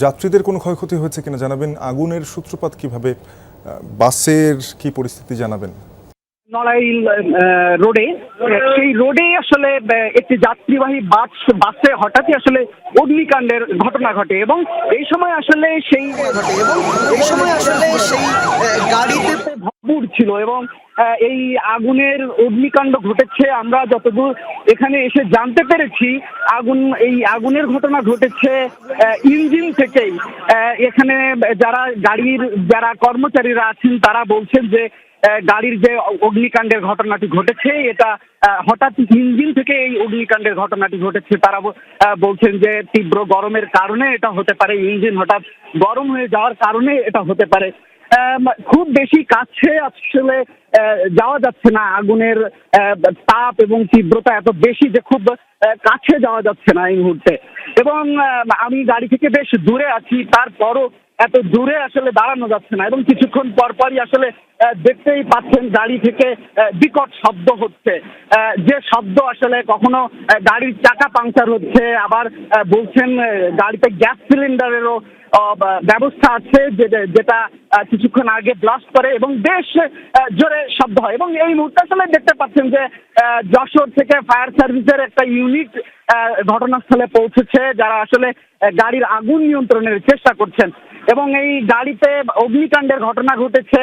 যাত্রীদের কোনো ক্ষয়ক্ষতি হয়েছে কিনা জানাবেন। আগুনের সূত্রপাত কিভাবে, বাসের কি পরিস্থিতি জানাবেন। নড়াইল রোডে, সেই রোডে আসলে একটি যাত্রীবাহী বাসে হঠাৎই আসলে অগ্নিকাণ্ডের ঘটনা ঘটে এবং এই সময় আসলে সেই গাড়িতে ভরপুর ছিল এবং এই আগুনের অগ্নিকাণ্ড ঘটেছে। আমরা যতদূর এখানে এসে জানতে পেরেছি, এই আগুনের ঘটনা ঘটেছে ইঞ্জিন থেকেই। এখানে যারা কর্মচারীরা আছেন তারা বলছেন যে গাড়ির যে অগ্নিকাণ্ডের ঘটনাটি ঘটেছে এটা হঠাৎ ইঞ্জিন থেকে এই অগ্নিকাণ্ডের ঘটনাটি ঘটেছে। তারা বলছেন যে তীব্র গরমের কারণে এটা হতে পারে, ইঞ্জিন হঠাৎ গরম হয়ে যাওয়ার কারণে এটা হতে পারে। খুব বেশি কাছে আসলে যাওয়া যাচ্ছে না, আগুনের তাপ এবং তীব্রতা এত বেশি যে খুব কাছে যাওয়া যাচ্ছে না এই মুহূর্তে। এবং আমি গাড়ি থেকে বেশ দূরে আছি, তারপরও এত দূরে আসলে দাঁড়ানো যাচ্ছে না এবং কিছুক্ষণ পরপরই আসলে দেখতেই পাচ্ছেন গাড়ি থেকে বিকট শব্দ হচ্ছে, যে শব্দ আসলে কখনো গাড়ির চাকা পাংচার হচ্ছে, আবার বলছেন গাড়িতে গ্যাস সিলিন্ডারেরও ব্যবস্থা আছে যেটা কিছুক্ষণ আগে ব্লাস্ট করে এবং বেশ জোরে শব্দ হয়। এবং এই মুহূর্তে আসলে দেখতে পাচ্ছেন যে যশোর থেকে ফায়ার সার্ভিসের একটা ইউনিট ঘটনাস্থলে পৌঁছেছে, যারা আসলে গাড়ির আগুন নিয়ন্ত্রণের চেষ্টা করছেন। এবং এই গাড়িতে অগ্নিকাণ্ডের ঘটনা ঘটেছে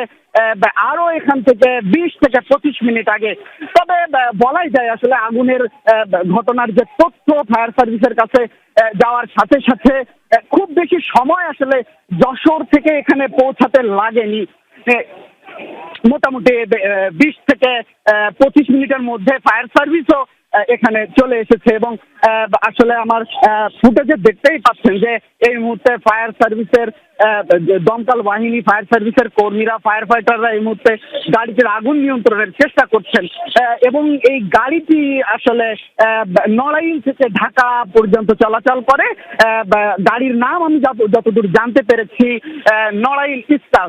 আরো এখান থেকে 20 থেকে 25 মিনিট আগে। তবে বলাই যায় আসলে আগুনের ঘটনার যে তথ্য ফায়ার সার্ভিসের কাছে যাওয়ার সাথে সাথে খুব বেশি সময় আসলে যশোর থেকে এখানে পৌঁছাতে লাগেনি। মোটামুটি 20 থেকে 25 মিনিটের মধ্যে ফায়ার সার্ভিসও এখানে চলে এসেছে এবং আসলে আমার ফুটেজে দেখতেই পাচ্ছেন যে এই মুহূর্তে ফায়ার সার্ভিসের দমকল বাহিনী, ফায়ার সার্ভিসের কর্মীরা, ফায়ার ফাইটাররা এই মুহূর্তে গাড়িটির আগুন নিয়ন্ত্রণের চেষ্টা করছেন। এবং এই গাড়িটি আসলে নড়াইল থেকে ঢাকা পর্যন্ত চলাচল করে। গাড়ির নাম আমি যতদূর জানতে পেরেছি নড়াইল স্টার।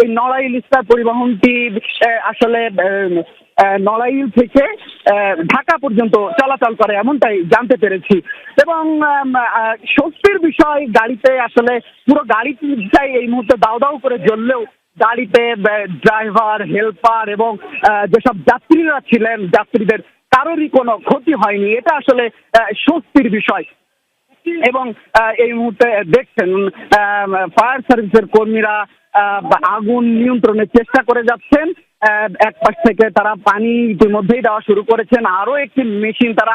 এই নড়াইল স্টার পরিবহনটি আসলে নড়াইল থেকে ঢাকা পর্যন্ত চলাচল করে এমনটাই জানতে পেরেছি। এবং স্বস্তির বিষয়, গাড়িতে আসলে পুরো গাড়িটাই এই মুহূর্তে দাউ দাউ করে জ্বললেও গাড়িতে ড্রাইভার, হেল্পার এবং যেসব যাত্রীরা ছিলেন, যাত্রীদের কারোরই কোনো ক্ষতি হয়নি। এটা আসলে স্বস্তির বিষয়। এবং এই মুহূর্তে দেখছেন ফায়ার সার্ভিসের কর্মীরা আগুন নিয়ন্ত্রণের চেষ্টা করে যাচ্ছেন। এক পাশ থেকে তারা পানি ইতিমধ্যেই দেওয়া শুরু করেছেন, আরো একটি মেশিন তারা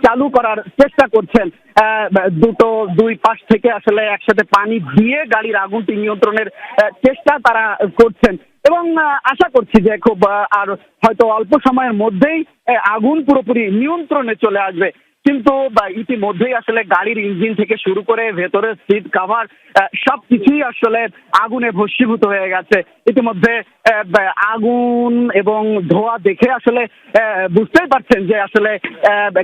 চালু করার চেষ্টা করছেন। দুই পাশ থেকে আসলে একসাথে পানি দিয়ে গাড়ির আগুনটি নিয়ন্ত্রণের চেষ্টা তারা করছেন এবং আশা করছি যে খুব আর হয়তো অল্প সময়ের মধ্যেই আগুন পুরোপুরি নিয়ন্ত্রণে চলে আসবে। কিন্তু ইতিমধ্যেই আসলে গাড়ির ইঞ্জিন থেকে শুরু করে ভেতরের সিট কাভার সবকিছুই আসলে আগুনে ভস্মীভূত হয়ে গেছে। ইতিমধ্যে আগুন এবং ধোঁয়া দেখে আসলে বুঝতেই পারছেন যে আসলে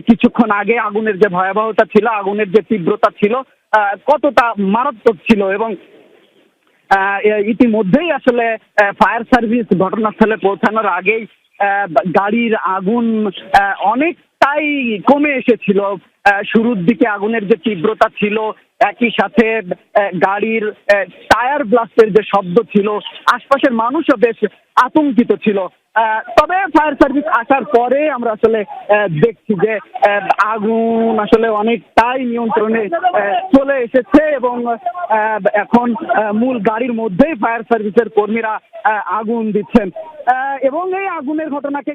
কিছুক্ষণ আগে আগুনের যে ভয়াবহতা ছিল, আগুনের যে তীব্রতা ছিল, কতটা মারাত্মক ছিল। এবং ইতিমধ্যেই আসলে ফায়ার সার্ভিস ঘটনাস্থলে পৌঁছানোর আগেই গাড়ির আগুন অনেকটাই কমে এসেছিল। শুরুর দিকে আগুনের যে তীব্রতা ছিল, একই সাথে গাড়ির টায়ার ব্লাস্টের যে শব্দ ছিল, আশপাশের মানুষও বেশ আতঙ্কিত ছিল। তবে ফায়ার সার্ভিস আসার পরে আমরা আসলে দেখছি যে আগুন আসলে অনেকটাই নিয়ন্ত্রণে চলে এসেছে এবং এখন মূল গাড়ির মধ্যেই ফায়ার সার্ভিসের কর্মীরা আগুন দিচ্ছেন। এবং এই আগুনের ঘটনাকে